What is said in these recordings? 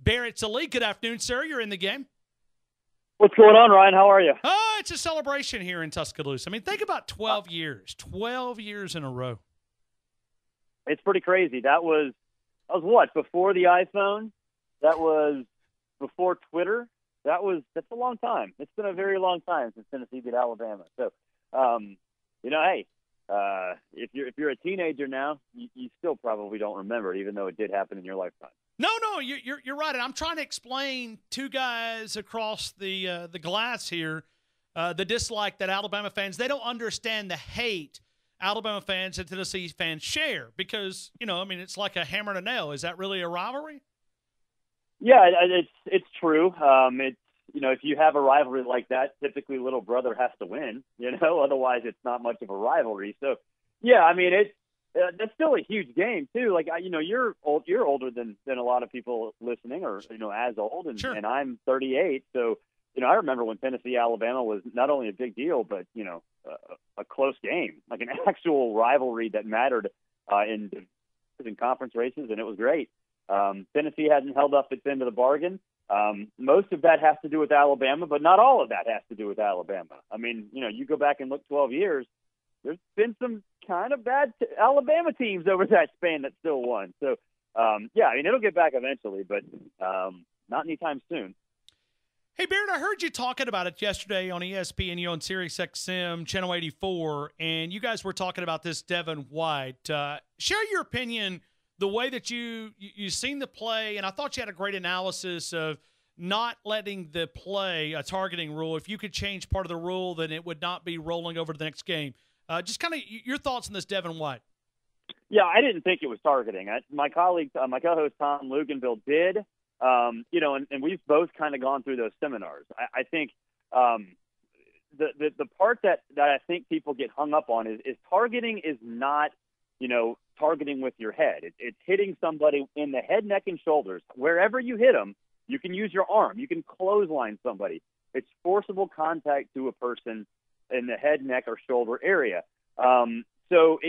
Barrett Sallee. Good afternoon, sir. You're in the game. What's going on, Ryan? How are you? Oh, it's a celebration here in Tuscaloosa. I mean, think about 12 years. 12 years in a row. It's pretty crazy. That was what? Before the iPhone? That was before Twitter? That's a long time. It's been a very long time since Tennessee beat Alabama. So, hey, if you're a teenager now, you still probably don't remember it, even though it did happen in your lifetime. No, you're right. And I'm trying to explain two guys across the glass here, the dislike that Alabama fans, they don't understand the hate Alabama fans and Tennessee fans share because, it's like a hammer and a nail. Is that really a rivalry? Yeah, it's true. If you have a rivalry like that, typically little brother has to win, otherwise it's not much of a rivalry. So, yeah, that's still a huge game too. Like, you're older than a lot of people listening, or as old, and, sure. And I'm 38. So, I remember when Tennessee Alabama was not only a big deal, but a close game, like an actual rivalry that mattered in conference races, and it was great. Tennessee hasn't held up its end of the bargain. Most of that has to do with Alabama, but not all of that has to do with Alabama. You go back and look 12 years. There's been some kind of bad Alabama teams over that span that still won. So, it'll get back eventually, but not anytime soon. Hey, Barrett, I heard you talking about it yesterday on ESPN, on SiriusXM, Channel 84, and you guys were talking about this Devin White. Share your opinion, the way that you seen the play, and I thought you had a great analysis of not letting the play a targeting rule. If you could change part of the rule, then it would not be rolling over to the next game. Just kind of your thoughts on this Devin White. Yeah, I didn't think it was targeting. My colleague, my co-host Tom Luganville did, and we've both kind of gone through those seminars. I think the part that I think people get hung up on is targeting is not, targeting with your head. It's hitting somebody in the head, neck, and shoulders. Wherever you hit them, you can use your arm. You can clothesline somebody. It's forcible contact to a person in the head, neck, or shoulder area. So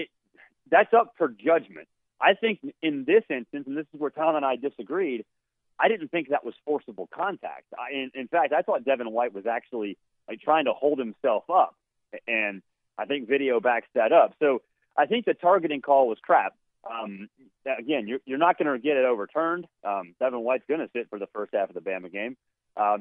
that's up for judgment. I think in this instance, and this is where Tom and I disagreed, I didn't think that was forcible contact. In fact, I thought Devin White was actually trying to hold himself up, and I think video backs that up. So I think the targeting call was crap. Again, you're not going to get it overturned. Devin White's going to sit for the first half of the Bama game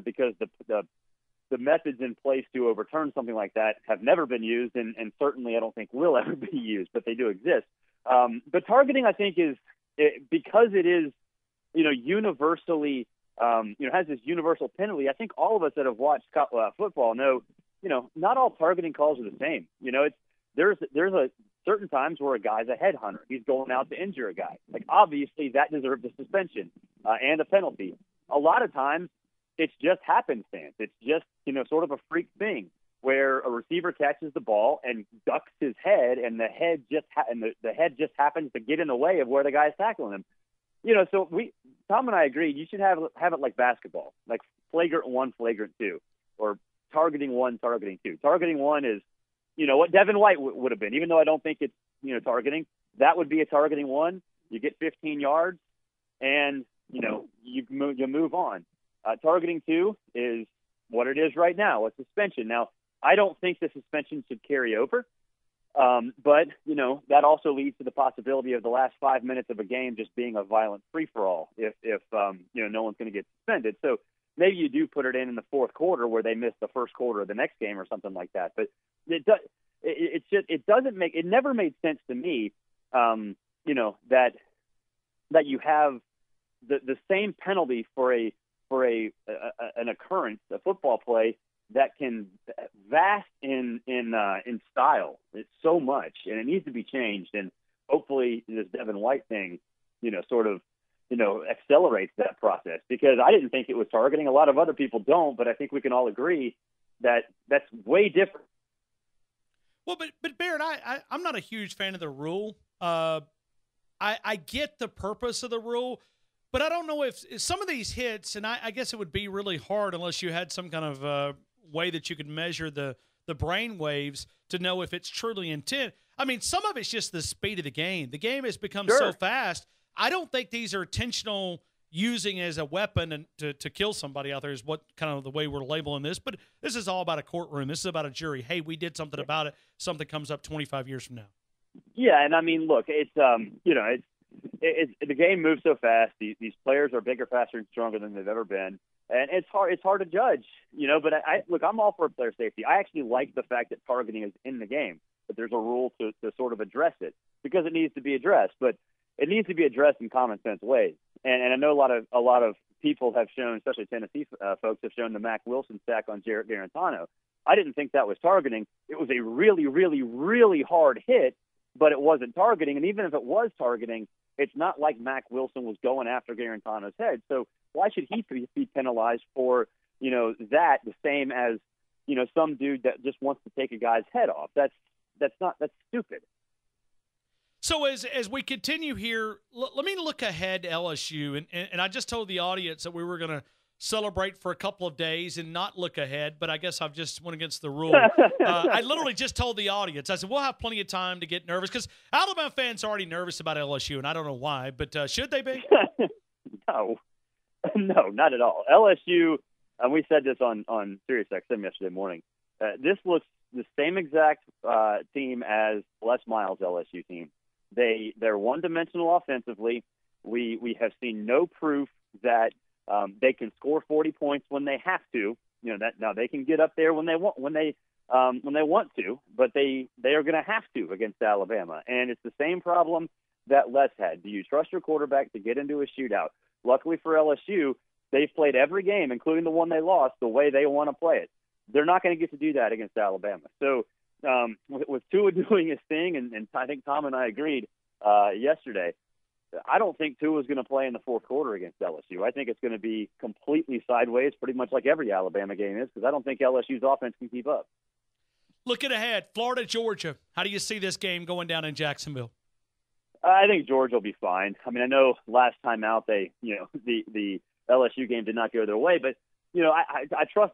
because the methods in place to overturn something like that have never been used, and certainly I don't think will ever be used, but they do exist. But targeting, I think, because it is, universally, has this universal penalty. I think all of us that have watched football know, not all targeting calls are the same. There's a certain times where a guy's a headhunter. He's going out to injure a guy. Like, obviously, that deserves a suspension and a penalty. A lot of times, it's just happenstance. It's just, sort of a freak thing where a receiver catches the ball and ducks his head, and the head just happens to get in the way of where the guy's tackling him. So Tom and I agreed you should have it like basketball, like flagrant 1, flagrant 2, or targeting 1, targeting 2. Targeting 1 is, what Devin White would have been, even though I don't think it's, targeting. That would be a targeting 1. You get 15 yards, and, you move on. Targeting 2 is what it is right now, a suspension. Now, I don't think the suspension should carry over, but, that also leads to the possibility of the last 5 minutes of a game just being a violent free-for-all if no one's going to get suspended. So maybe you do put it in the fourth quarter where they miss the first quarter of the next game or something like that. But it never made sense to me, that you have the same penalty for an occurrence, a football play that can vast in style. It's so much, and it needs to be changed. And hopefully, this Devin White thing, accelerates that process, because I didn't think it was targeting. A lot of other people don't, but I think we can all agree that that's way different. Well, but Barrett, I'm not a huge fan of the rule. I get the purpose of the rule, but I don't know if some of these hits, and I guess it would be really hard unless you had some kind of way that you could measure the brain waves to know if it's truly intent. I mean, some of it's just the speed of the game. The game has become so fast. I don't think these are intentional using as a weapon and to kill somebody out there is what kind of the way we're labeling this. But this is all about a courtroom. This is about a jury. Hey, we did something about it. Something comes up 25 years from now. Yeah, and I mean, look, it's it's the game moves so fast. These players are bigger, faster, and stronger than they've ever been, and it's hard to judge, But look, I'm all for player safety. I actually like the fact that targeting is in the game, but there's a rule to sort of address it because it needs to be addressed, but it needs to be addressed in common sense ways. And I know a lot of people have shown, especially Tennessee folks, have shown the Mack Wilson sack on Jarrett Garantano. I didn't think that was targeting. It was a really, really, really hard hit, but it wasn't targeting. And even if it was targeting, it's not like Mack Wilson was going after Garantano's head. So why should he be penalized for, that the same as, some dude that just wants to take a guy's head off? That's stupid. So as we continue here, let me look ahead to LSU. And I just told the audience that we were going to celebrate for a couple of days and not look ahead, but I guess I've just went against the rule. I literally just told the audience, I said, we'll have plenty of time to get nervous because Alabama fans are already nervous about LSU, and I don't know why, but should they be? No, not at all. LSU, and we said this on SiriusXM yesterday morning, this looks the same exact team as Les Miles' LSU team. They're one-dimensional offensively. We have seen no proof that they can score 40 points when they have to. That now they can get up there when they want to, but they are going to have to against Alabama. And it's the same problem that Les had. Do you trust your quarterback to get into a shootout? Luckily for LSU, they've played every game, including the one they lost, the way they want to play it. They're not going to get to do that against Alabama. So with Tua doing his thing, and I think Tom and I agreed yesterday, I don't think Tua is going to play in the fourth quarter against LSU. I think it's going to be completely sideways, pretty much like every Alabama game is, because I don't think LSU's offense can keep up. Looking ahead, Florida, Georgia. How do you see this game going down in Jacksonville? I think Georgia will be fine. I mean, I know last time out the LSU game did not go their way, but I trust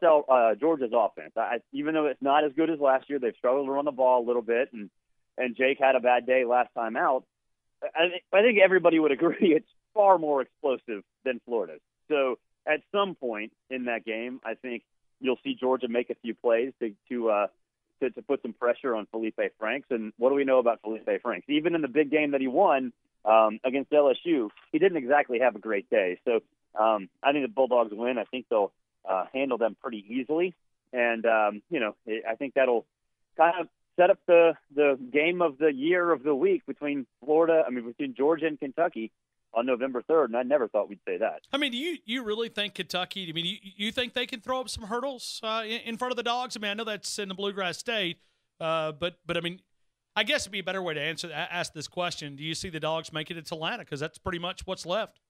Georgia's offense. Even though it's not as good as last year, they've struggled to run the ball a little bit, and Jake had a bad day last time out. I think everybody would agree it's far more explosive than Florida's. So at some point in that game, I think you'll see Georgia make a few plays to put some pressure on Felipe Franks. And what do we know about Felipe Franks? Even in the big game that he won against LSU, he didn't exactly have a great day. So I think the Bulldogs win. I think they'll handle them pretty easily. And, I think that'll kind of set up the game of the year of the week between Georgia and Kentucky on November 3rd, and I never thought we'd say that. I mean, do you really think Kentucky – I mean, you think they can throw up some hurdles in front of the Dogs? I mean, I know that's in the Bluegrass State, but I mean, I guess it'd be a better way to ask this question. Do you see the Dogs making it to Atlanta? Because that's pretty much what's left.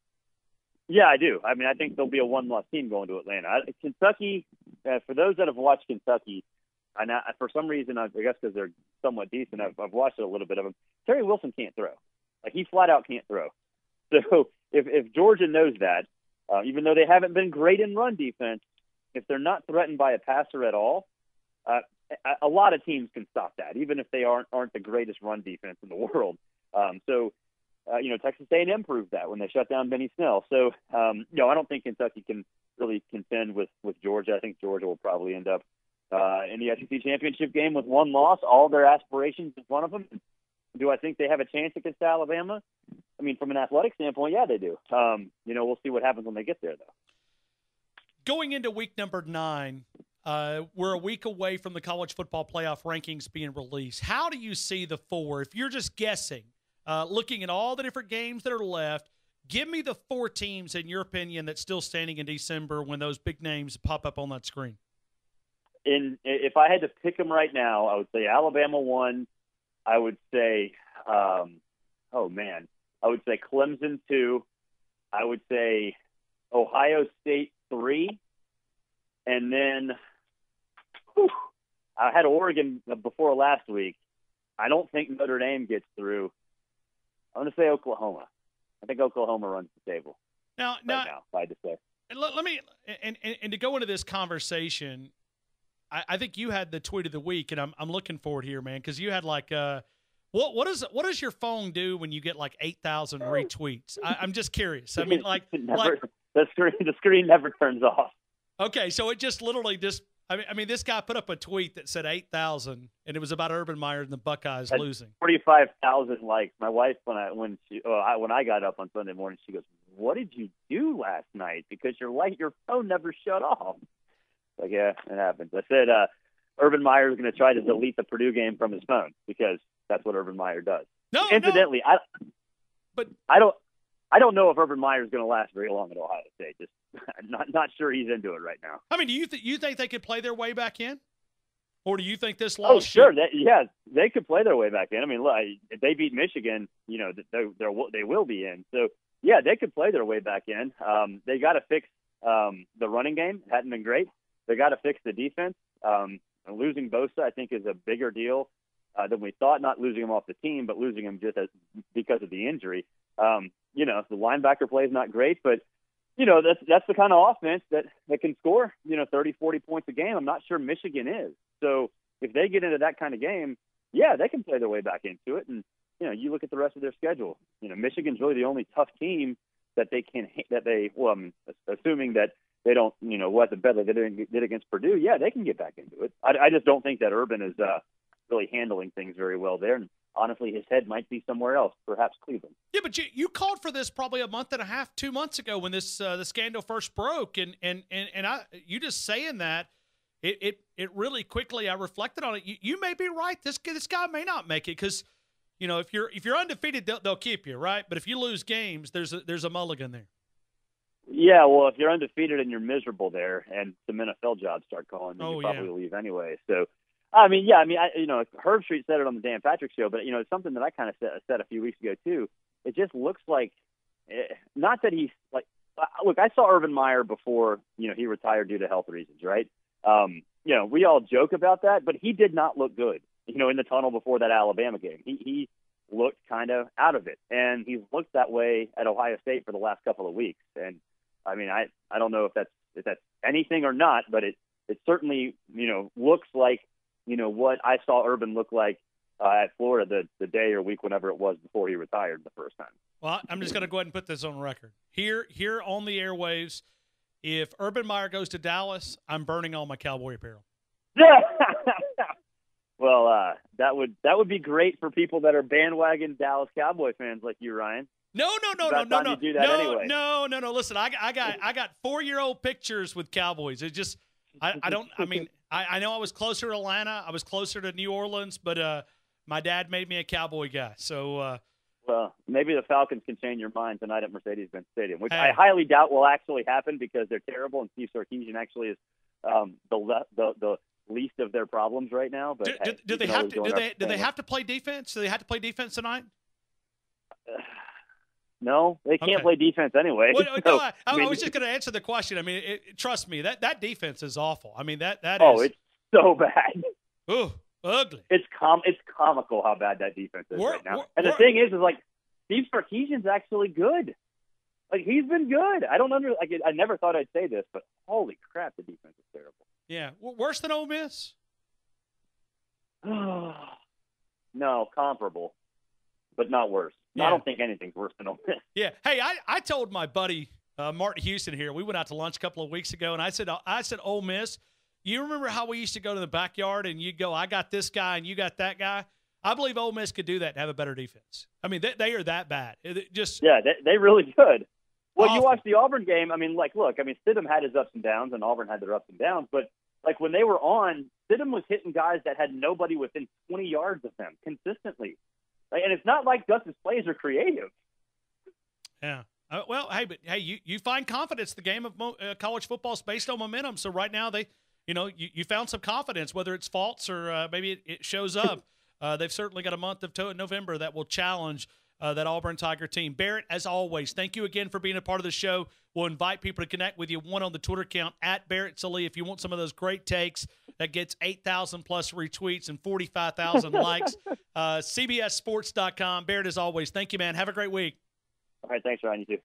Yeah, I do. I mean, I think there'll be a one-loss team going to Atlanta. Kentucky, for those that have watched Kentucky – and for some reason, I guess because they're somewhat decent, I've watched a little bit of them. Terry Wilson can't throw. Like, he flat out can't throw. So if Georgia knows that, even though they haven't been great in run defense, if they're not threatened by a passer at all, a lot of teams can stop that, even if they aren't the greatest run defense in the world. Texas A&M proved that when they shut down Benny Snell. So, I don't think Kentucky can really contend with Georgia. I think Georgia will probably end up in the SEC championship game with one loss, all their aspirations in front of them. Do I think they have a chance against Alabama? I mean, from an athletic standpoint, yeah, they do. We'll see what happens when they get there, though. Going into week number 9, we're a week away from the college football playoff rankings being released. How do you see the 4? If you're just guessing, looking at all the different games that are left, give me the 4 teams, in your opinion, that's still standing in December when those big names pop up on that screen. If I had to pick them right now, I would say Alabama 1. I would say, I would say Clemson 2. I would say Ohio State 3. And then I had Oregon before last week. I don't think Notre Dame gets through. I'm going to say Oklahoma. I think Oklahoma runs the table. Now, if I had to say. Let me and to go into this conversation, I think you had the tweet of the week, and I'm looking forward here, man, because you had like What does your phone do when you get like 8,000 retweets? I'm just curious. I mean, the screen never turns off. Okay, so it just literally just. I mean, this guy put up a tweet that said 8,000, and it was about Urban Meyer and the Buckeyes losing. 45,000 likes. My wife, when I got up on Sunday morning, she goes, "What did you do last night? Because your phone never shut off." Like, yeah, it happens. I said Urban Meyer is going to try to delete the Purdue game from his phone because that's what Urban Meyer does. Incidentally, I don't know if Urban Meyer is going to last very long at Ohio State. Just not sure he's into it right now. I mean, do you think they could play their way back in, or do you think this loss? Oh, sure, they could play their way back in. I mean, look, if they beat Michigan, they will be in. So yeah, they could play their way back in. They got to fix the running game. It hadn't been great. They got to fix the defense. Losing Bosa, I think, is a bigger deal than we thought. Not losing him off the team, but losing him just because of the injury. The linebacker play is not great, but that's the kind of offense that can score 30, 40 points a game. I'm not sure Michigan is. So if they get into that kind of game, yeah, they can play their way back into it. And you look at the rest of their schedule. Michigan's really the only tough team that assuming that they don't, what the better they did against Purdue, yeah, they can get back into it. I just don't think that Urban is really handling things very well there. And honestly, his head might be somewhere else, perhaps Cleveland. Yeah, but you called for this probably a month and a half, 2 months ago when this the scandal first broke, and you just saying that it really quickly. I reflected on it. You may be right. This guy may not make it because if you're undefeated, they'll keep you, right? But if you lose games, there's a mulligan there. Yeah, well, if you're undefeated and you're miserable there, and some NFL jobs start calling, then you probably leave anyway. So. Herb Street said it on the Dan Patrick Show, but it's something that I kind of said a few weeks ago too. It just looks like, not that he's like, look, I saw Urban Meyer before he retired due to health reasons, right? We all joke about that, but he did not look good, in the tunnel before that Alabama game. He looked kind of out of it, and he's looked that way at Ohio State for the last couple of weeks. And I mean, I don't know if that's anything or not, but it certainly looks like. What I saw Urban look like at Florida the day or week, whenever it was before he retired the first time. Well, I'm just going to go ahead and put this on record. Here on the airwaves, if Urban Meyer goes to Dallas, I'm burning all my Cowboy apparel. Well, that would be great for people that are bandwagon Dallas Cowboy fans like you, Ryan. No. Do that anyway. No. Listen, I got 4-year-old pictures with Cowboys. It just I don't. I mean, I know I was closer to Atlanta. I was closer to New Orleans, but my dad made me a Cowboy guy. So. Well, maybe the Falcons can change your mind tonight at Mercedes-Benz Stadium, which I highly doubt will actually happen because they're terrible, and Steve Sarkisian actually is the least of their problems right now. But do they have to play defense? Do they have to play defense tonight? No, they can't play defense anyway. Well, no, I was just going to answer the question. I mean, trust me, that defense is awful. I mean, that is. It's so bad. Ooh, ugly. It's comical how bad that defense is right now. And the thing is like Steve Sarkisian's actually good. Like he's been good. I never thought I'd say this, but holy crap, the defense is terrible. Yeah, worse than Ole Miss. No, comparable, but not worse. Yeah. I don't think anything's worse than Ole Miss. Yeah. Hey, I told my buddy Martin Houston here. We went out to lunch a couple of weeks ago, and I said, Ole Miss. You remember how we used to go to the backyard and you'd go, I got this guy and you got that guy? I believe Ole Miss could do that and have a better defense. I mean, they are that bad. They really could. Well, you watched the Auburn game. I mean, Stidham had his ups and downs, and Auburn had their ups and downs. But, when they were on, Stidham was hitting guys that had nobody within 20 yards of them consistently. And it's not like Gus's plays are creative. Yeah. You find confidence. The game of college football is based on momentum. So right now you found some confidence, whether it's false or maybe it shows up. They've certainly got a month of November that will challenge that Auburn Tiger team. Barrett, as always, thank you again for being a part of the show. We'll invite people to connect with you, one on the Twitter account, at Barrett Sallee, if you want some of those great takes that gets 8,000-plus retweets and 45,000 likes. CBSSports.com. Barrett, as always, thank you, man. Have a great week. All right, thanks, Ryan. You too.